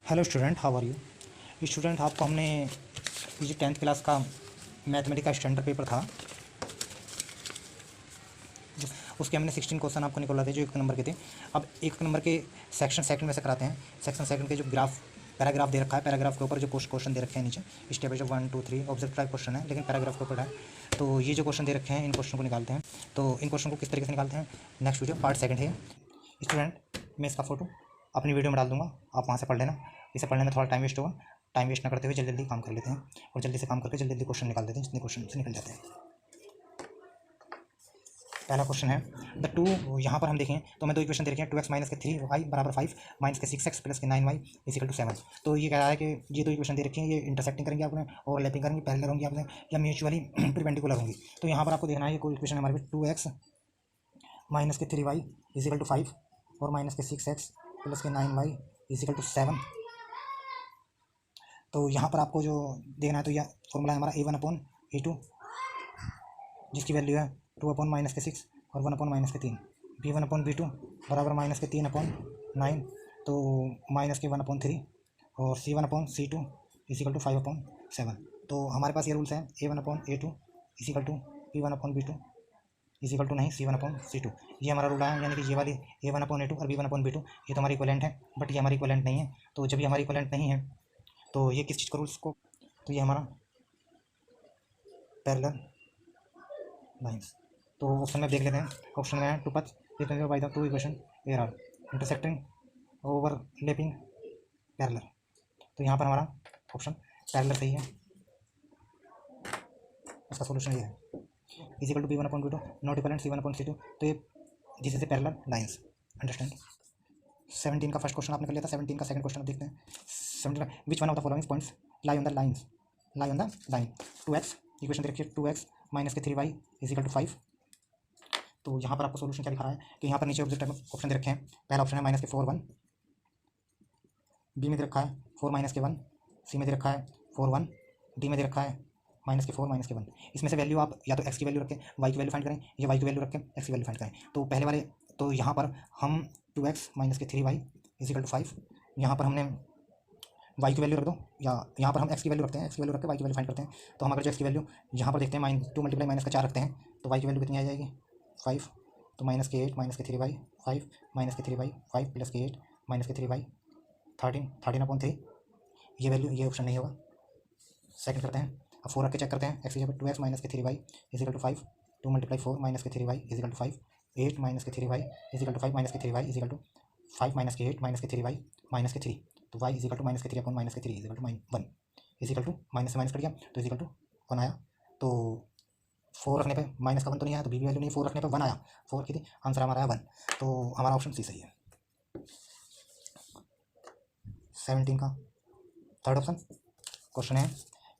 Hello student, how are you student. आपको हमने ये जो 10th क्लास का मैथमेटिक्स का स्टैंडर्ड पेपर था, उसके हमने 16 क्वेश्चन आपको निकलवा थे जो 1 नंबर के थे। अब 1 नंबर के सेक्शन सेकंड में से कराते हैं। सेक्शन सेकंड के जो पैराग्राफ दे रखा है, पैराग्राफ के ऊपर जो क्वेश्चन दे रखे हैं नीचे step by 1 2 3 object type question है, लेकिन पैराग्राफ के ऊपर है। तो ये जो क्वेश्चन दे रखे हैं, इन क्वेश्चन को निकालते हैं। तो इन क्वेश्चन को किस तरीके से निकालते हैं, नेक्स्ट वीडियो पार्ट सेकंड है स्टूडेंट। मैं इसका फोटो अपनी वीडियो में डाल दूंगा, आप वहाँ से पढ़ लेना। इसे पढ़ने में थोड़ा टाइम वेस्ट होगा, टाइम वेस्ट ना करते हुए जल्दी जल्दी काम कर लेते हैं और जल्दी से काम करके जल्दी जल्दी क्वेश्चन निकाल देते हैं, जितने क्वेश्चन से निकल जाते हैं। पहला क्वेश्चन है द टू, यहाँ पर हम देखें तो हमें दो इक्वेशन दे रखे हैं 2x माइनस के 3y बराबर 5 माइनस के 6x प्लस के 9y इक्वल टू 7। तो ये कह रहा है कि ये दो इक्वेशन दे रखी हैं, ये इंटरसेक्टिंग करेंगे आपने, ओवरलैपिंग करेंगे, पैरेलल होंगी आपने, या म्यूचुअली परपेंडिकुलर होंगी। तो यहाँ पर आपको देखना है ये कोई इक्वेशन हमारे पास 2x माइनस के 3y इक्वल टू 5 और माइनस के 6x प्लस के 9y इक्वल टू 7। तो यहाँ पर आपको जो देखना है तो यह फॉर्मूला है हमारा a1/a2, जिसकी वैल्यू है 2 माइनस के 6 और 1 माइनस के 3। b1/b2 बराबर माइनस के 3/9, तो माइनस के 1/3 और c1/c2 इक्वल टू 5/7। तो हमारे पास ये रूल्स हैं a1/a2 equal to b1/b2 equal to नहीं c1/c2। ये हमारा रूल है, यानी कि ये वाली a1/a2 और b1/b2 ये तो हमारी इक्विवेलेंट है, बट ये हमारी इक्विवेलेंट नहीं है। तो जब ये हमारी इक्विवेलेंट नहीं है तो ये किस चीज़ का रूल्स को, तो ये हमारा पैरेलल लाइन्स। तो ऑप्शन में देख लेते हैं। ऑप्शन में है two path by the two equation are are intersecting overlapping parallel. तो यहाँ पर हमारा ऑप्शन पैरेलल सही है, उसका सॉल्यूशन ये है equal to b1/b2 not equivalent c1/c2। तो ये this is a parallel lines, understand. 17 का फर्स्ट क्वेश्चन आपने कर लिया था, 17 का सेकंड क्वेश्चन देखते हैं। 17 which one of the following points lie on the line 2x equation दे रखी है 2x माइनस के 3y इक्वल टू 5। तो यहाँ पर आपको सोल्यूशन क्या दिखा रहा है कि यहाँ पर नीचे ऑब्जेक्ट ऑप्शन दे रखे हैं। पहला ऑप्शन है माइनस के 4 1, बी में दे रखा है 4 माइनस के 1, सी में दे रखा है 4 1, डी में दे रखा है माइनस के 4 माइनस के 1। इसमें से वैल्यू आप या तो x की वैल्यू रखें, y की वैल्यू फाइंड करें, या y की वैल्यू रखें, x की वैल्यू फाइंड करें। तो पहले वाले, तो यहाँ पर हम 2x माइनस के 3y इक्वल टू 5, यहाँ पर हमने y की वैल्यू रख दो, या यहाँ पर हम x की वैल्यू रखते हैं, x की वैल्यू रख के y की वैल्यू फाइंड करते हैं। तो हम अगर जो x की वैल्यू यहाँ पर देखते हैं 2 मल्टीप्लाई माइनस का 4 रखते हैं, तो y की वैल्यू कितनी आ जाएगी 5। तो माइनस के 8 माइनस के 3y 5 माइनस के 3y 5 प्लस के 8 माइनस के 3y 13/3। ये वैल्यू, ये ऑप्शन नहीं होगा। सेकंड करते हैं, अब 4 रख के चेक करते हैं। x equal to 2x minus के 3y equal to 5, 2 multiply 4 minus के 3y इक्वल टू 5, 8 माइनस के 3y इक्वल टू 5 माइनस के 3y इक्वल टू 5 माइनस के 8 माइनस के 3y माइनस के 3। तो y इक्वल टू माइनस के 3 अपॉन माइनस के 3 equal to 1 equal to minus से माइनस कर दिया तो इक्वल टू 1 आया। तो 4 रखने पे माइनस का 1 तो नहीं आया, तो बी वैल्यू नहीं, 4 रखने पे 1 आया, 4 की थी, आंसर हमारा आया 1। तो हमारा ऑप्शन सी सही है। 17 का थर्ड ऑप्शन क्वेश्चन है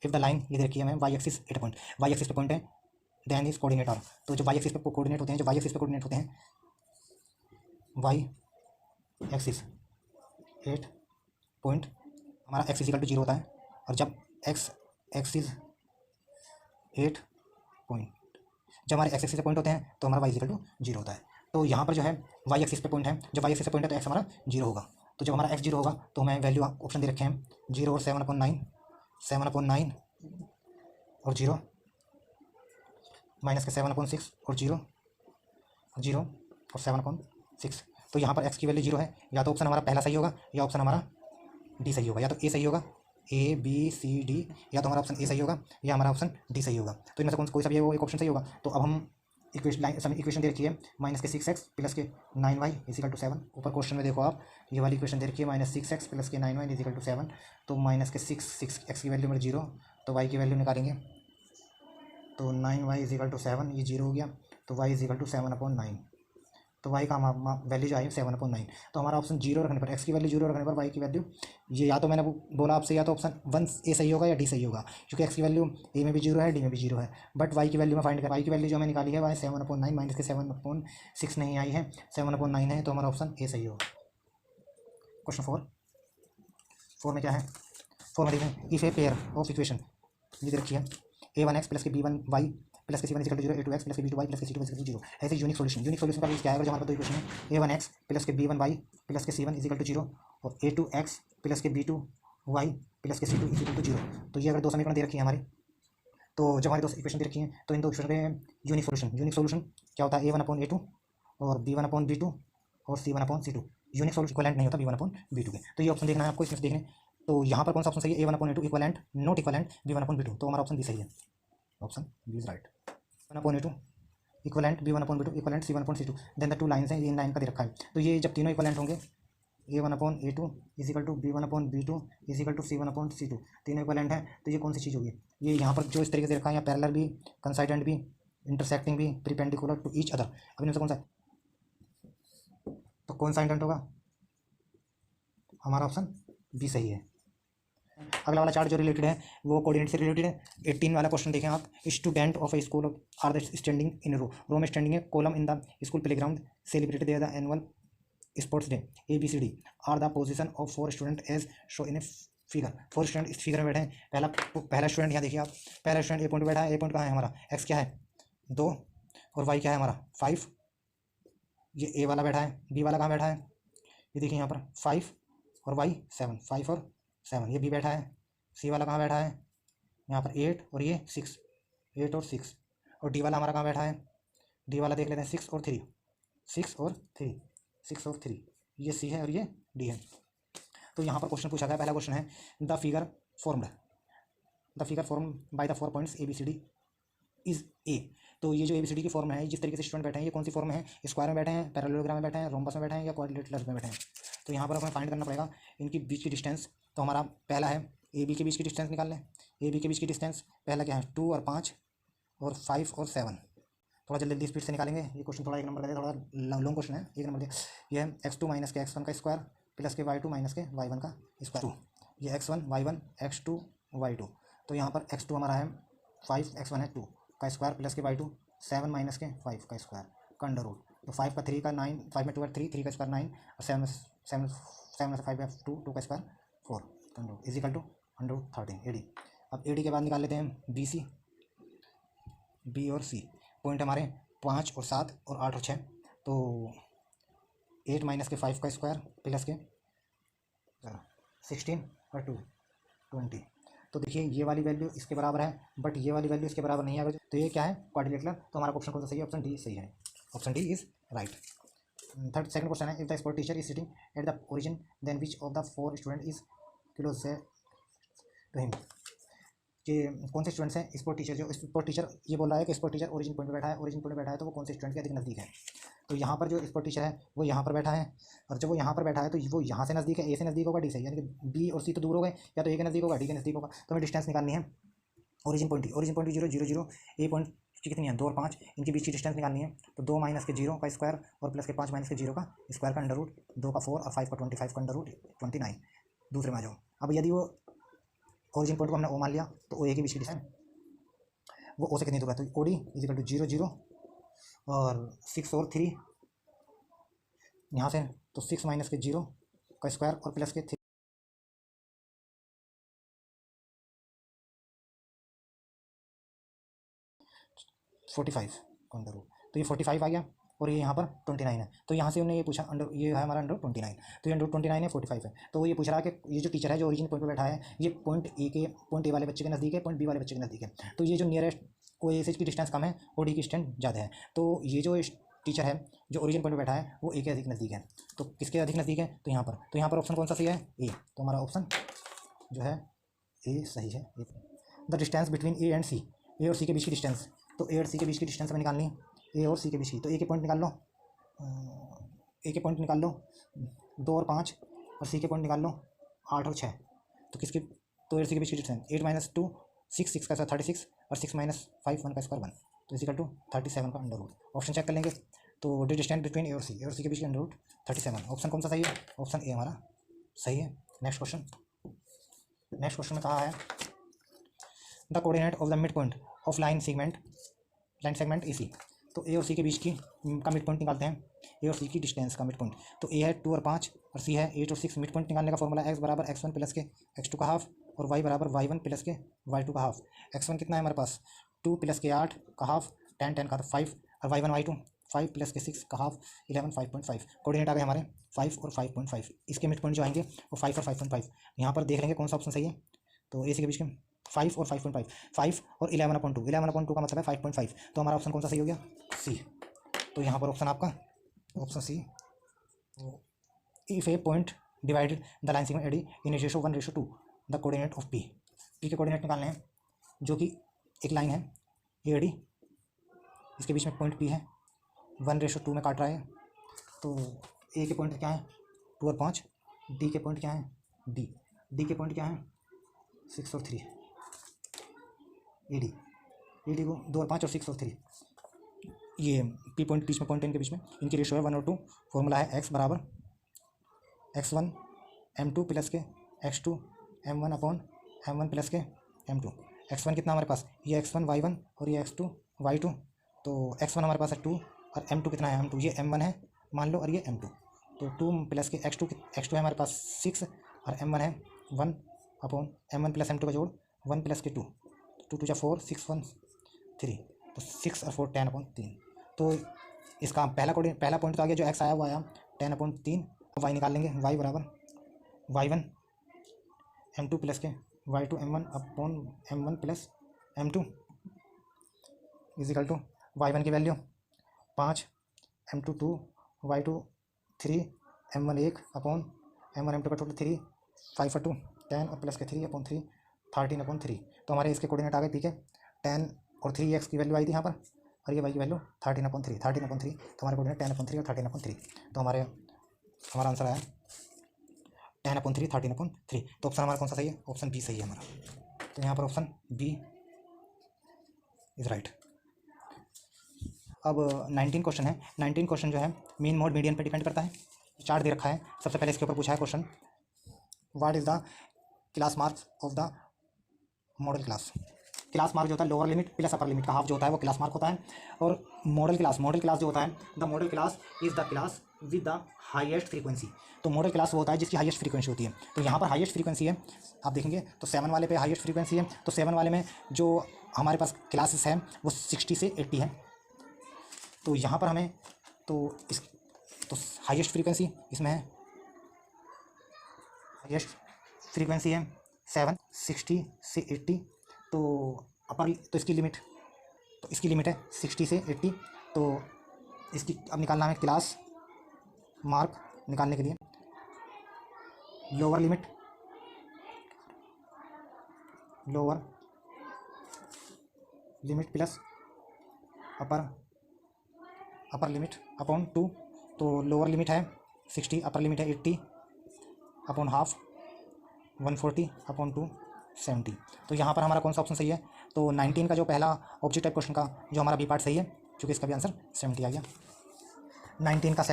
इफ द लाइन, ये देखिए हमें y axis at point, y axis पे पॉइंट है, देन इज कोऑर्डिनेट आर। तो जो y एक्सिस पे कोऑर्डिनेट होते हैं, जो y एक्सिस पे कोऑर्डिनेट होते हैं, y एक्सिस एट पॉइंट हमारा x इक्वल टू 0 होता है, और जब x एक्सिस एट पॉइंट, जब हमारे x एक्सिस पे पॉइंट होते हैं तो हमारा y इक्वल टू 0 होता है। तो यहाँ पर जो है y एक्सिस पे पॉइंट है, जब y एक्सिस पे पॉइंट है तो x हमारा 0 होगा। तो जब हमारा x 0 होगा तो हमें वैल्यू ऑप्शन दे रखे हैं 0 और 7/9, 7/9 और 0 माइनस के 7/6 और 0 और 7/6। तो यहाँ पर x की वैल्यू 0 है, या तो ऑप्शन हमारा पहला सही होगा या ऑप्शन हमारा डी सही होगा, या तो ए सही होगा, ए बी सी डी, या तो हमारा ऑप्शन ए सही होगा या हमारा ऑप्शन डी सही होगा। तो इनमें से कोई सा भी एक ऑप्शन सही होगा। तो अब हम इक्वेशन दे रखी है माइनस के 6x प्लस के 9y इक्वल टू 7। ऊपर क्वेश्चन में देखो आप, ये वाली इक्वेशन दे रखी है माइनस 6x प्लस के 9y इक्वल टू 7। तो माइनस के 6x की वैल्यू मेरे 0, तो y की वैल्यू निकालेंगे, तो 9y इक्वल टू 7, ये 0 हो गया, तो y इक्वल टू 7/9। तो y का वैल्यू जो है 7/9। तो हमारा ऑप्शन 0 रखने पर, x की वैल्यू 0 रखने पर y की वैल्यू, ये या तो मैंने बोला आपसे, या तो ऑप्शन 1 ए सही होगा या डी सही होगा, क्योंकि x की वैल्यू ए में भी 0 है, डी में भी 0 है। बट y की वैल्यू में फाइंड कर, y की वैल्यू जो हमें निकाली है वह 7/9, माइनस के 7/6 नहीं आई है, 7/9 है, तो हमारा ऑप्शन ए सही होगा। क्वेश्चन 4 में क्या है, 4 में देखें if a pair of equation ये दे रखी है a1x प्लस के b1y प्लस के C one equal to zero, A two X plus के बी टू वाई प्लस के C two equal to zero. ऐसे यूनिक सोल्यूशन का यूज क्या है, जो हमारे पास दो इक्वेशन है, ए वन एक्स प्लस के बी वन वाई प्लस के C one equal to zero और ए टू एक्स प्लस के बी टू वाई प्लस के C two equal to zero. तो ये अगर दो समीकरण दे रखी है हमारी, तो जब हमारी दो इक्वेशन दे रखी है तो इन दो इक्वेशन के यूनिक सोल्यूशन क्या होता है, A one upon A two और B one upon B two और C one upon C two. Unique solution equivalent नहीं होता B one upon B two के। तो ये ऑप्शन देखना है आपको, इसमें देखने तो यहाँ पर कौन सा ऑप्शन सही है, A one upon A two equivalent not equivalent B one upon B two. तो हमारा ऑप्शन बी सही है, option B is right. One upon A two equivalent B one upon B two equivalent C one upon C two, then the two lines हैं, ये in line का दे रखा है। तो ये जब तीनों इक्वलेंट होंगे, A one upon A two equal to B one upon B two equal to C one upon C two, तीनों इक्वलेंट है। तो ये कौन सी चीज़ होगी, ये यहाँ पर जो इस तरीके से रखा है, या पैरेलल भी, कंसाइडेंट भी, इंटरसेक्टिंग भी, परपेंडिकुलर टू ईच अदर। अब इनमें से कौन सा, तो कौन सा इंडेंट होगा, हमारा ऑप्शन बी सही है। अगला वाला चार्ट जो रिलेटेड है वो कोऑर्डिनेट से रिलेटेड है। 18 वाला क्वेश्चन देखें आप, student of a school are the standing in row में स्टैंडिंग है, column in the school playground celebrated there the annual sports day, A B C D are the position of 4 student as show in a figure. 4 student इस figure में बैठे हैं। पहला student यहाँ देखिए आप, पहला स्टूडेंट ए पॉइंट बैठा है, ए पॉइंट कहाँ है हमारा, एक्स क्या है 2 और वाई क्या है हमारा 5। ये ए वाला बैठा है, बी वाला कहाँ बैठा है, ये देखिए यहाँ पर 5 और वाई 7, 5 और 7। ये बी बैठा है, सी वाला कहाँ बैठा है यहाँ पर 8 और ये 6, 8 और 6। और डी वाला हमारा कहाँ बैठा है, डी वाला देख लेते हैं 6 और 3, 6 और 3, 6 और 3। ये सी है और ये डी है। तो यहाँ पर क्वेश्चन पूछा गया, पहला क्वेश्चन है the figure formed by the 4 points A B C D is A. तो ये जो ए बी सी डी की फॉर्म है, जिस तरीके से स्टूडेंट बैठे हैं, ये कौन सी फॉर्म है, स्क्वायर में बैठे हैं, पैरेललोग्राम में बैठे हैं, रोम्बस में बैठे हैं या क्वाड्रिलेटरल में बैठे हैं। तो यहाँ पर हमें फाइंड करना पड़ेगा इनकी बीच की डिस्टेंस। तो हमारा पहला है ए बी के बीच की डिस्टेंस निकाल लें। ए बी के बीच की डिस्टेंस पहला क्या है 2 और 5 और 5 और 7। थोड़ा जल्दी स्पीड से निकालेंगे, ये क्वेश्चन थोड़ा एक नंबर का है, थोड़ा लॉन्ग क्वेश्चन है, एक नंबर दिया। ये है x2 माइनस के x1 का स्क्वायर प्लस के y2 माइनस के y1 का स्क्वायर। ये x1 y1 x2 y2। तो यहाँ पर x2 हमारा है 5, x1 है 2 का स्क्वायर प्लस के y2 7 माइनस के 5 का स्क्वायर का अंडर रूट। तो 5 का 3 का 9, 5 में 2 है 3, 3 का स्क्वायर 9 और 7 से 5 है 2, 2 का square 4 under root is equal to under root 13 AD। अब AD के बाद निकाल लेते हैं BC, B और C। पॉइंट हमारे 5 और 7 और 8 और 6। तो 8 माइनस के 5 का स्क्वायर प्लस के 16 और 2 20। तो देखिए ये वाली वैल्यू इसके बराबर है, बट ये वाली वैल्यू इसके बराबर नहीं है। तो ये क्या है, क्वाड्रिलेटरल। तो हमारा ऑप्शन कौन सा सही है, ऑप्शन डी सही है, option D is right. Second question है, if the sport teacher is sitting at the origin then which of the 4 student is close to him. कि कौन से स्टूडेंट्स हैं, स्पोर्ट टीचर, जो स्पोर्ट टीचर ये बोल रहा है कि स्पोर्ट टीचर ओरिजिन पॉइंट पे बैठा है, ओरिजिन पॉइंट पे बैठा है, तो वो कौन से स्टूडेंट के अधिक नज़दीक है। तो यहाँ पर जो स्पोर्ट टीचर है वो यहाँ पर बैठा है, और जब वो यहाँ पर बैठा है तो वो यहाँ से नज़दीक है, ए से नज़दीक होगा डी से, यानी कि बी और सी तो दूर हो गए, या तो ए के नज़दीक होगा डी के नज़दीक होगा। तो हमें डिस्टेंस निकालनी है ओरिजिन पॉइंट 0 0 0, ए पॉइंट की कितनी है 2 और 5, इनके बीच की डिस्टेंस निकालनी है। तो 2 माइनस के 0 का स्क्वायर और प्लस के 5 माइनस के 0 का स्क्वायर का अंडर रूट, 2 का 4 और 5 का 25 का अंडर रूट 29। दूसरे में आ जाओ। अब यदि वो ओरिजिन पॉइंट को हमने ओ मान लिया, तो ओ ए के बीच की डिस्टेंस वो ओ से कितनी दूर है, तो OD इज इक्वल टू 0 0 और 6 और 3 यहाँ से, तो 6 माइनस के 0 का स्क्वायर और प्लस के 3 45 का अंडर रूट। तो ये 45 आ गया और ये यहाँ पर 29 है। तो यहाँ से उन्होंने ये पूछा अंडर, ये है हमारा अंडर 29। तो ये अंडर 29 है 45 है। तो ये पूछ रहा है कि ये जो टीचर है जो ओरिजिन पॉइंट पे बैठा है, ये पॉइंट ए वाले बच्चे के नज़दीक है, पॉइंट बी वाले बच्चे के नज़दीक है। तो ये जो नियरेस्ट ओ ए से की डिस्टेंस कम है, OD की डिस्टेंस ज़्यादा है। तो ये जो टीचर है जो ओरिजिन पॉइंट पे बैठा है वो ए के अधिक नज़दीक है। तो किसके अधिक नज़दीक है, तो यहाँ पर ऑप्शन कौन सा सही है, ए। तो हमारा ऑप्शन जो है ए सही है। The distance between A and C, A और सी के बीच की डिस्टेंस। तो ए और सी के बीच की डिस्टेंस हमें निकालनी, ए और सी के बीच की। तो ए के पॉइंट निकाल लो, ए के पॉइंट निकाल लो 2 और 5, और सी के पॉइंट निकाल लो 8 और 6। तो किसके, तो ए और सी के बीच की डिस्टेंस 8 माइनस 2 6, 6 का स्क्वायर 36 और 6 माइनस 5 1 का स्क्वायर 1, तो इजिकल टू 37 का अंडर रूट। ऑप्शन चेक कर लेंगे। तो डिस्टेंस बिटवीन ए और सी के बीच की अंडर रूट 37। ऑप्शन कौन सा सही है, ऑप्शन ए हमारा सही है। नेक्स्ट क्वेश्चन में कहा है the coordinate of the mid point of line segment AC। तो ए और सी के बीच की का मिड पॉइंट निकालते हैं, ए और सी की डिस्टेंस का मिड पॉइंट। तो ए है 2 और 5 और सी है 8 और 6। मिड पॉइंट निकालने का फॉर्मूला x बराबर x1 प्लस के x2 का हाफ और y बराबर y1 प्लस के y2 का हाफ। x1 कितना है हमारे पास 2 प्लस के 8 का हाफ, 10 10 का 5, और y1 y2 5 प्लस के 6 का हाफ, 11 5.5। कोऑर्डिनेट आ गए हमारे 5 और 5.5। इसके मिड पॉइंट जो आएंगे वो 5 और 5.5। यहाँ पर देख लेंगे कौन सा ऑप्शन सही है। तो ए सी के बीच में 5 और 5.5, 5 और 11/2, 11/2 का मतलब है 5.5। तो हमारा ऑप्शन कौन सा सही हो गया, सी। तो यहाँ पर ऑप्शन आपका option C. If a point divided the line segment AD in ratio 1:2 the coordinate of P. P के कोऑर्डिनेट निकालने हैं, जो कि एक लाइन है एडी, इसके बीच में पॉइंट पी है, 1:2 में काट रहा है। तो ए के पॉइंट क्या है 2 और 5, डी के पॉइंट क्या है डी के पॉइंट क्या है 6 और 3, डी को 2 और 5 और 6 और 3। ये पी पॉइंट बीच में, पॉइंट इनके बीच में, इनकी रेशो है 1 और 2। फॉर्मूला है x बराबर x1 m2 प्लस के x2 m1 upon m1 plus के m2। x1 कितना हमारे पास, ये x1 y1 और ये x2 y2। तो x1 हमारे पास है 2 और m2 कितना है m2, ये m1 है मान लो और ये m2। तो 2 प्लस के x2 है हमारे पास 6 और m1 है 1 अपॉन m1 प्लस m2 का जोड़ 1 प्लस के 2, 2 2 4 6 1 3। तो 6 और 4 10/3। तो इसका पहला पॉइंट तो आ गया, जो x आया वो आया 10/3। y निकाल लेंगे, y बराबर y1 m2 प्लस के y2 m1 upon m1 plus m2 is equal to y1 की value 5, m2 2, y2 3, m1 1 upon m1 m2 का टोटल 3, 5 और 2 10 और प्लस के 3/3 13/3। तो हमारे इसके कोऑर्डिनेट आ गए पी के 10 और 3x की वैल्यू आई थी यहाँ पर, और ये y की वैल्यू 13/3। तो हमारे कोऑर्डिनेट 10/3 और 13/3। तो हमारा आंसर आया 10/3 13/3। तो ऑप्शन हमारा कौन सा सही है, ऑप्शन बी सही है हमारा। तो यहाँ पर ऑप्शन बी इज राइट। अब 19 क्वेश्चन है। 19 क्वेश्चन जो है मीन मोड मीडियन पे डिपेंड करता है। चार्ट दे रखा है, सबसे पहले इसके ऊपर पूछा है question, what is the class marks of the modal class. Class mark जो होता है lower limit plus upper limit का हाफ जो होता है वो क्लास मार्क होता है। और मॉडल क्लास जो होता है, the modal class is the class with the highest frequency. तो मॉडल क्लास वो होता है जिसकी हाईएस्ट फ्रीक्वेंसी होती है। तो यहाँ पर हाईएस्ट फ्रीक्वेंसी है, आप देखेंगे तो 7 वाले पे हाईएस्ट फ्रीक्वेंसी है। तो 7 वाले में जो हमारे पास क्लासेस है वो 60 से 80 है। तो यहाँ पर हमें तो हाईएस्ट फ्रीक्वेंसी इसमें है, हाईएस्ट फ्रीक्वेंसी है 7, 60 से 80। तो अपर तो इसकी लिमिट है 60 से 80। तो इसकी अब निकालना है क्लास मार्क निकालने के लिए lower limit plus upper limit upon 2। तो लोअर लिमिट है 60, अपर लिमिट है 80 अपॉन हाफ 140 अपॉन 2 70। तो यहाँ पर हमारा कौन सा ऑप्शन सही है, तो 19 का जो पहला ऑब्जेक्ट टाइप क्वेश्चन का जो हमारा बी पार्ट सही है, क्योंकि इसका भी आंसर 70 आ गया। 19 के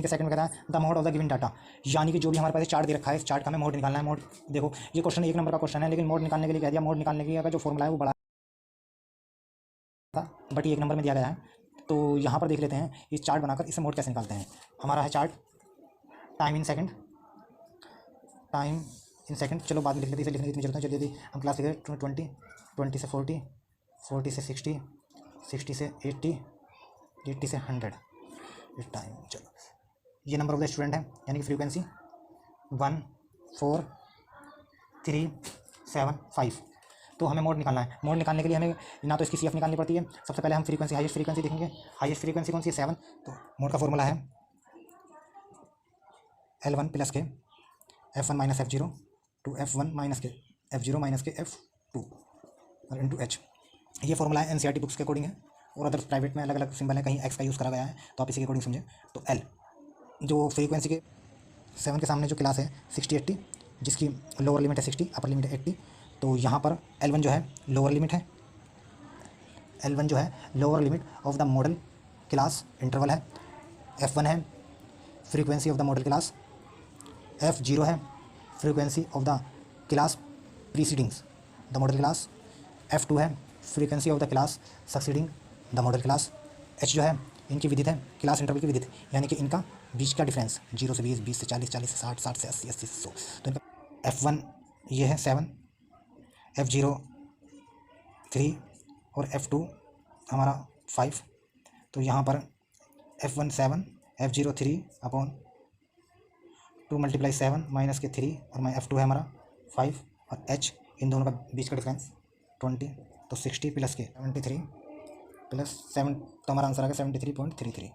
सेकंड में कहता है the mode of the given data, यानी कि जो भी हमारे पास चार्ट दे रखा है इस चार्ट का हमें मोड निकालना है। मोड देखो ये क्वेश्चन 1 नंबर का क्वेश्चन है, लेकिन मोड निकालने के लिए कह दिया, मोड निकालने के लिए जो फॉर्मूला है वो बड़ा था, बट ये 1 नंबर में दिया गया है। तो यहाँ पर देख लेते हैं इस चार्ट बनाकर इसे मोड कैसे निकालते हैं। हमारा है चार्ट टाइम इन सेकंड, चलो बाद में लिख लेते हैं, इसे लिखने की जरूरत है। चलिए हम क्लास लिखे 20 से 40, 40 से 60, 60 से 80, 80 से 100 इस टाइम। चलो ये नंबर ऑफ द स्टूडेंट है, यानी कि फ्रीक्वेंसी 1 4 3 7 5। तो हमें मोड निकालना है। मोड निकालने के लिए हमें ना तो इसकी CF निकालनी पड़ती है। सबसे पहले हम फ्रीक्वेंसी हाईएस्ट फ्रीक्वेंसी देखेंगे। हाईएस्ट फ्रीक्वेंसी कौन सी है 7। तो मोड का फॉर्मूला है L1 प्लस के F1 minus F0 to F1 minus के F0 माइनस के F2 और इंटू H। ये फॉर्मूला है NCERT बुक्स के अकॉर्डिंग है, और अदर प्राइवेट में अलग अलग सिंबल है, कहीं एक्स का यूज़ करा गया है, तो आप इसी के अकॉर्डिंग समझें। तो L जो फ्रीक्वेंसी के 7 के सामने जो क्लास है 60 80, जिसकी लोअर लिमिट है 60, अपर लिमिट है 80। तो यहाँ पर L1 जो है लोअर लिमिट है, L1 जो है lower limit of the modal class interval है। F1 है frequency of the modal class, F0 है frequency of the class precedings the modal class, F2 है frequency of the class succeeding the modal class. H जो है इनकी विदित है, class interval की विदित, यानी कि इनका बीच का डिफरेंस 0 से 20, 20 से 40, 40 से 60, 60 से 80, 80 से 100। तो इनका F1 ये है 7, F0 3 और F2 हमारा 5, तो यहाँ पर F1 7, F0 3 अपॉन 2 × 7 माइनस के 3 और F2 है हमारा 5 और H इन दोनों का बीच का डिफरेंस 20, तो 60 प्लस के 73 प्लस 7, तो हमारा आंसर आ गया 73.33।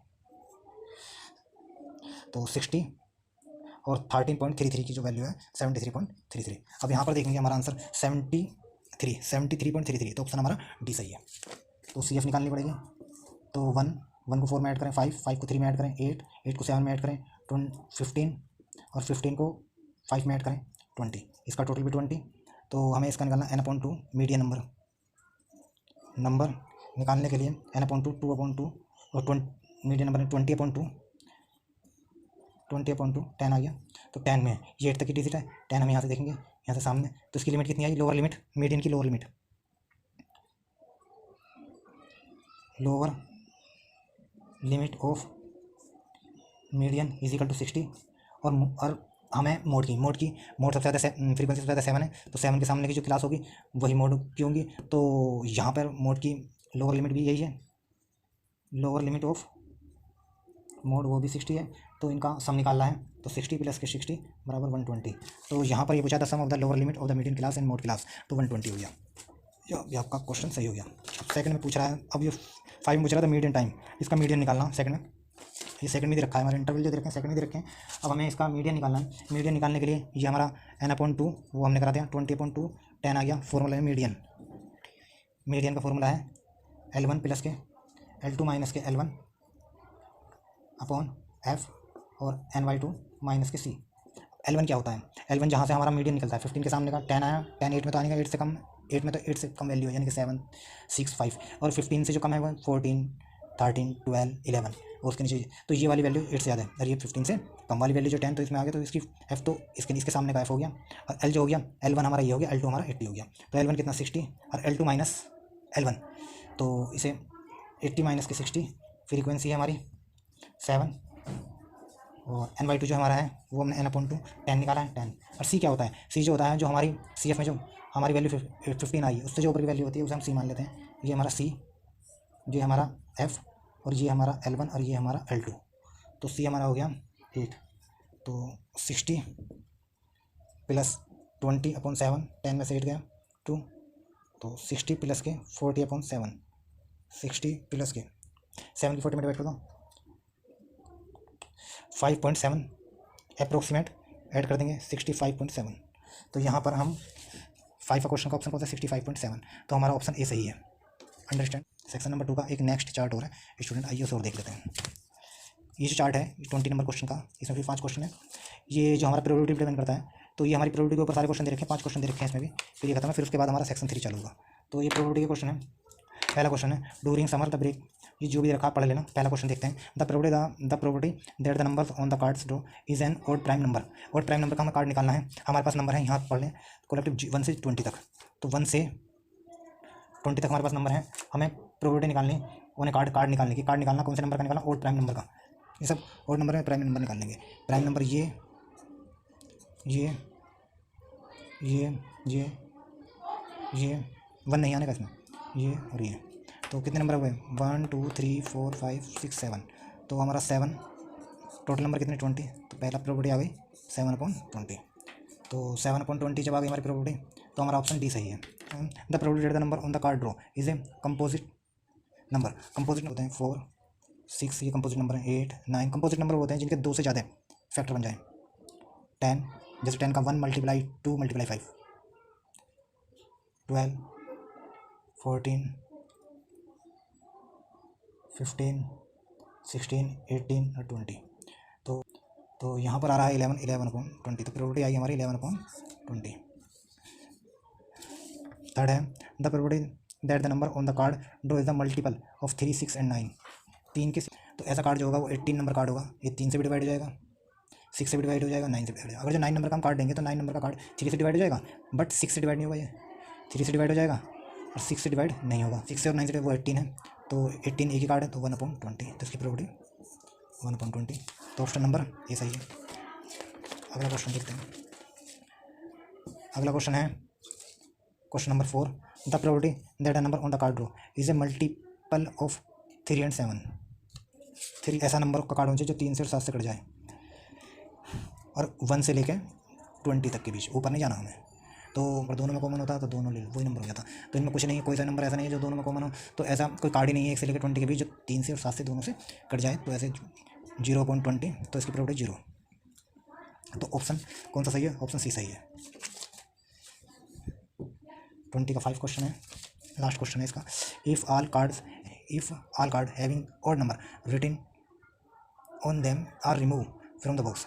तो 60 और 13.33 की जो वैल्यू है 73.33। अब यहाँ पर देखेंगे हमारा आंसर 73.33, तो ऑप्शन हमारा डी सही है। तो CF निकालनी पड़ेगी, तो 1 को 4 में ऐड करें, 5 को 3 में ऐड करें, 8 को 7 में ऐड करें, 15 और 15 को 5 में ऐड करें 20, इसका टोटल भी 20। तो हमें इसका निकालना n/2 मीडियन नंबर निकालने के लिए n/2 2/2 और मीडियन नंबर 20/2 10 आ गया। तो 10 में ये 8 तक की डिजिट है, 10 हम यहाँ से देखेंगे, यहाँ से सामने, तो इसकी लिमिट कितनी आई, लोअर लिमिट, मीडियन की lower limit of median is equal to 60 और हमें मोड सबसे ज़्यादा फ्रीक्वेंसी सबसे ज़्यादा 7 है, तो 7 के सामने की जो क्लास होगी वही मोड की होंगी। तो यहाँ पर मोड की लोअर लिमिट भी यही है, लोअर लिमिट ऑफ मोड वो भी 60 है, तो इनका सम निकालना है, तो 60 प्लस के 60 बराबर 120। तो यहाँ पर ये पूछा था sum of the lower limit of the median class and mode class, तो 120 हो गया। ये आपका क्वेश्चन सही हो गया। सेकंड में पूछ रहा है, अब ये 5 में पूछ रहा था मीडियन टाइम, इसका मीडियन निकालना सेकंड में, ये सेकंड में दे रखा है, हमारे इंटरवल जो दे रखे हैं सेकंड में दे रखे हैं। अब हमें इसका मीडियन निकालना है, मीडियन निकालने के लिए ये हमारा n/2 वो हमने करा दिया, 20/2 10 आ गया। फॉर्मूला है मीडियन का फॉर्मूला है L1 प्लस के L2 माइनस के L1 अपॉन F और n/2 माइनस के C। L1 क्या होता है, L1 जहाँ से हमारा मीडियन निकलता है, 15 के सामने का 10 आया, 10 8 में तो आने का 8 से कम, 8 में तो 8 से कम वैल्यू है, यानी कि 7 6 5, और 15 से जो कम है वो 14 13 12 11 और उसके नीचे, तो ये वाली वैल्यू 8 से ज़्यादा है, और ये 15 से कम वाली वैल्यू जो 10, तो इसमें आ गया, तो इसकी F तो इसके सामने का F हो गया, और L जो हो गया L1 हमारा ये हो गया, L2 हमारा 80 हो गया। तो L1 कितना 60 और L2 माइनस L1, तो इसे 80 माइनस के 60, फ्रीक्वेंसी है हमारी 7, और n/2 जो हमारा है वो हमने n/2 10 निकाला है 10। और C क्या होता है, C जो होता है जो हमारी CF में जो हमारी वैल्यू 15 आई, उससे जो ऊपर की वैल्यू होती है उसे हम C मान लेते हैं। ये हमारा C, ये हमारा F और ये हमारा L1 और ये हमारा L2, तो C हमारा हो गया 8। तो 60 प्लस 20/7, 10 में से 8 गया 2, तो 60 प्लस के 40/7, 60 प्लस के 7 की 40 में डिवाइड कर दो, 5.7 अप्रोक्सीमेट ऐड कर देंगे 65.7। तो यहाँ पर हम 5 का क्वेश्चन का ऑप्शन कौन सा 65.7, तो हमारा ऑप्शन ए सही है। अंडरस्टैंड। सेक्शन नंबर 2 का एक नेक्स्ट चार्ट हो रहा है स्टूडेंट, आइए उसे और देख लेते हैं। ये जो चार्ट है 20 नंबर क्वेश्चन का, इसमें भी 5 क्वेश्चन है। ये जो हमारा प्रोबेबिलिटी डिपेंड करता है, तो ये हमारी प्रोबेबिलिटी के ऊपर सारे क्वेश्चन दे रखे हैं, 5 क्वेश्चन दे रखे हैं इसमें भी, फिर ये खत्म है, फिर उसके बाद हमारा सेक्शन 3 चालू होगा। तो ये प्रोबेबिलिटी के क्वेश्चन है। पहला क्वेश्चन है डूरिंग समर द ब्रेक, ये जो भी रखा पढ़ लेना। पहला क्वेश्चन देखते हैं, the probability that the number on the cards draw is an odd prime number. Odd prime number का हमें कार्ड निकालना है, हमारे पास नंबर है, यहाँ पढ़ लें कलेक्टिव 1 से 20 तक, तो 1 से 20 तक हमारे पास नंबर है। हमें प्रोबेबिलिटी निकालनी, उन्हें कार्ड निकालने की, कार्ड निकालना कौन से नंबर का निकालना, ऑड प्राइम नंबर का। ये सब ऑड नंबर है, प्राइम नंबर निकाल लेंगे। प्राइम नंबर ये 1 नहीं आने का इसमें, ये और ये, तो कितने नंबर हुए 1 2 3 4 5 6 7, तो हमारा 7 टोटल नंबर कितने 20, तो पहला प्रोबेबिलिटी आ गई 7/20। तो 7/20 जब आ गई हमारी प्रोबेबिलिटी, तो हमारा ऑप्शन डी सही है। The probability the number on the card draw is a composite number. Composite होते हैं 4 6, ये कंपोजिट नंबर है, 8 9 कंपोजिट नंबर होते हैं जिनके 2 से ज़्यादा फैक्टर बन जाए। 10 जैसे 10 का 1 × 2 × 5, 12 14 15 16 18 और 20। तो यहाँ पर आ रहा है 11/20, तो प्रोबेबिलिटी आई हमारी 11/20। थर्ड है the probability that the number on the card draw is the multiple of 3 6 and 9। 3 के, तो ऐसा कार्ड जो होगा वो 18 नंबर कार्ड होगा, ये 3 से भी डिवाइड हो जाएगा, 6 से भी डिवाइड हो जाएगा, 9 से भी डिवाइड हो जाएगा। अगर जो 9 नंबर का हम कार्ड देंगे तो 9 नंबर का कार्ड 3 से डिवाइड हो जाएगा, बट 6 से डिवाइड नहीं होगा, ये 3 से डिवाइड हो जाएगा और 6 से डिवाइड नहीं होगा। 6 से और 9 से वो 18 है, तो 18 एक ही कार्ड है, तो 1/20, तो इसकी प्रोबेबिलिटी 1/20, तो ऑप्शन नंबर ये सही है। अगला क्वेश्चन देखते हैं। अगला क्वेश्चन है question number 4, the probability that a number on the card draw is a multiple of 3 and 7। 3 ऐसा नंबर का कार्ड होना चाहिए जो 3 से और 7 से कट जाए और 1 से लेके 20 तक के बीच, ऊपर नहीं जाना हमें। तो अगर दोनों में कॉमन होता है तो दोनों ले लो, वही नंबर हो जाता। तो इनमें कुछ नहीं है, कोई सा नंबर ऐसा नहीं है जो दोनों में कॉमन हो। तो ऐसा कोई कार्ड ही नहीं है 1 से लेकर 20 के बीच जो 3 से और 7 से दोनों से कट जाए। तो ऐसे 0.20, तो इसकी प्रोबेबिलिटी 0। तो ऑप्शन कौन सा सही है? ऑप्शन सी सही है। 20 का 5 क्वेश्चन है, लास्ट क्वेश्चन है इसका। If all card having odd number written on them are remove from the box.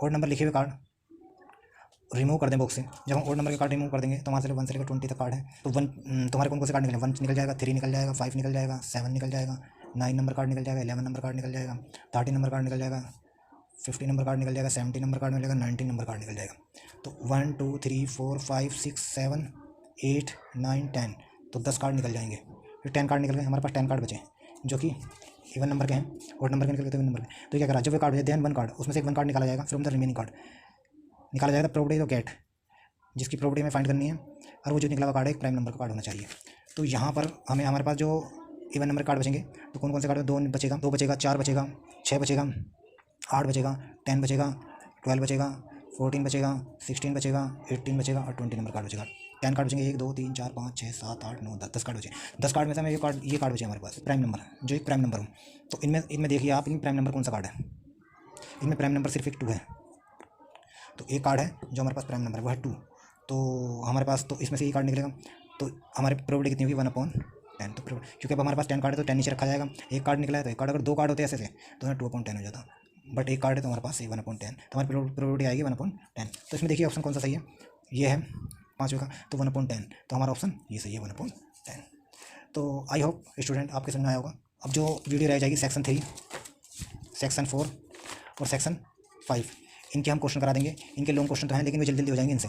Odd number लिखे हुए कार्ड रिमूव कर दें बॉक्स से। जब हम ऑड नंबर के कार्ड रिमूव कर देंगे तो हमारे 1 से लेकर 20 तक कार्ड है। तो 1 तुम्हारे कौन कौन से कार्ड निकले? 1 निकल जाएगा, 3 निकल जाएगा, 5 निकल जाएगा, 7 निकल जाएगा, 9 नंबर कार्ड निकल जाएगा, 11 नंबर कार्ड निकल जाएगा, 13 नंबर कार्ड निकल जाएगा, 50 नंबर कार्ड निकल जाएगा, 70 नंबर कार्ड मिलेगा, 19 नंबर कार्ड निकल जाएगा। तो 1 2 3 4 5 6 7 8 9 10, तो 10 कार्ड निकल जाएंगे। फिर 10 कार्ड निकल गए, हमारे पास 10 कार्ड बचे जो कि इवन नंबर के हैं, ऑड नंबर के निकल गए तो इवन नंबर के। तो क्या करा, जब वे कार्ड बचे देन 1 कार्ड, उसमें से एक 1 कार्ड निकाला जाएगा फ्रॉम द रिमेनिंग कार्ड, निकाला जाएगा प्रोबेबिलिटी ऑफ गेट, जिसकी प्रोबेबिलिटी हमें फाइंड करनी है। और वो जो निकला हुआ कार्ड है एक प्राइम नंबर का कार्ड होना चाहिए। तो यहाँ पर हमारे पास जो इवन नंबर कार्ड बचेंगे तो कौन कौन से कार्ड? 2 बचेगा, 2 बचेगा, 4 बचेगा, 6 बचेगा, 8 बचेगा, 10 बचेगा, 12 बचेगा, 14 बचेगा, 16 बचेगा, 18 बचेगा और 20 नंबर कार्ड बचेगा। 10 कार्ड बचेंगे, 1 2 3 4 5 6 7 8 9 10 कार्ड बचे। 10 कार्ड में से हमें ये कार्ड बचे हमारे पास प्राइम नंबर, जो एक प्राइम नंबर हो। तो इनमें देखिए आप, इनमें प्राइम नंबर कौन सा कार्ड है? इनमें प्राइम नंबर सिर्फ एक 2 है। तो एक कार्ड है जो हमारे पास प्राइम नंबर है वो है 2। तो हमारे पास तो इसमें से ये कार्ड निकलेगा। तो हमारे प्रोबेबिलिटी कितनी होगी? 1/10। तो क्योंकि अब हमारे पास 10 कार्ड है तो 10 नीचे रखा जाएगा। एक कार्ड निकला है तो एक कार्ड, अगर 2 कार्ड होते ऐसे से तो हमें 2/10 हो जाता। बट एक कार्ड है तो हमारे पास 1/10, तो हमारी प्रोबेबिलिटी आएगी 1/10। तो इसमें देखिए ऑप्शन कौन सा सही है? ये है 5वें का, तो 1/10। तो हमारा ऑप्शन ये सही है, 1/10। तो आई होप स्टूडेंट आपके समझ में आया होगा। अब जो वीडियो रह जाएगी सेक्शन 3, सेक्शन 4 और सेक्शन 5, इनके हम क्वेश्चन करा देंगे। इनके लॉन्ग क्वेश्चन तो हैं लेकिन वे जल्दी जल्दी हो जाएंगे इनसे।